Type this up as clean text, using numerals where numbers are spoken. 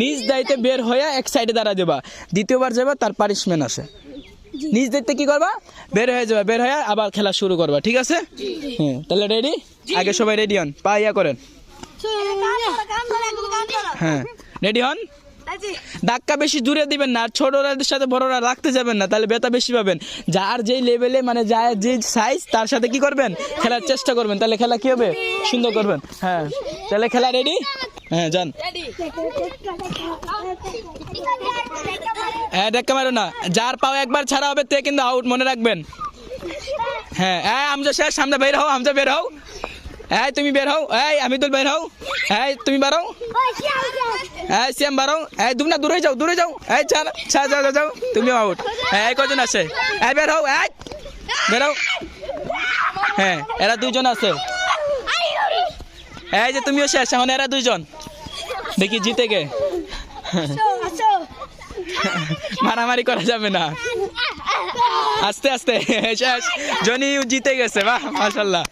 নিজ দায়িত্বে বের হয়ে এক সাইডে দাঁড়া দেবা, দ্বিতীয়বার যাবা তার পানিশমেন্ট আছে। নিজ দায়িত্বে কি করবা, বের হয়ে যাবা, বের হয়ে আবার খেলা শুরু করবা, ঠিক আছে? হ্যাঁ, তাহলে রেডি? আগে সবাই রেডি হন, পা ইয়া করেন। হ্যাঁ, রেডি হন। ধাক্কা বেশি দূরে দিবেন না, ছোটদের সাথে বড়রা রাখতে যাবেন না, তাহলে ব্যথা বেশি পাবেন। যার যেই লেভেলে মানে যার যে সাইজ তার সাথে কি করবেন, খেলার চেষ্টা করবেন, তাহলে খেলা কি হবে, সুন্দর করবেন। হ্যাঁ, তাহলে খেলা রেডি? হ্যাঁ, যান। হ্যাঁ, ধাক্কা মারো না, যার পাও একবার ছাড়া হবে তে কিন্তু আউট, মনে রাখবেন। হ্যাঁ, হামজা শেষ, সামনে বের হও, হামজা বের হও। এই তুমি বের হও, এই আমিদুল বের হও, এই তুমি বাড়াও, এই সিয়াম বাড়াও, এই দুমনা দূরে যাও, দূরে যাও, এই যাও যাও, তুমি আউট। এই কজন আছে, এই বের হও, এই বের হও। হ্যাঁ, এরা দুইজন আছে, এই যে তুমিও শেষ, এখন এরা দুইজন, দেখি জিতে গে। মারামারি করা যাবে না, আস্তে আস্তে শেষ, জনি জিতে গেছে, বাহ মাশাআল্লাহ।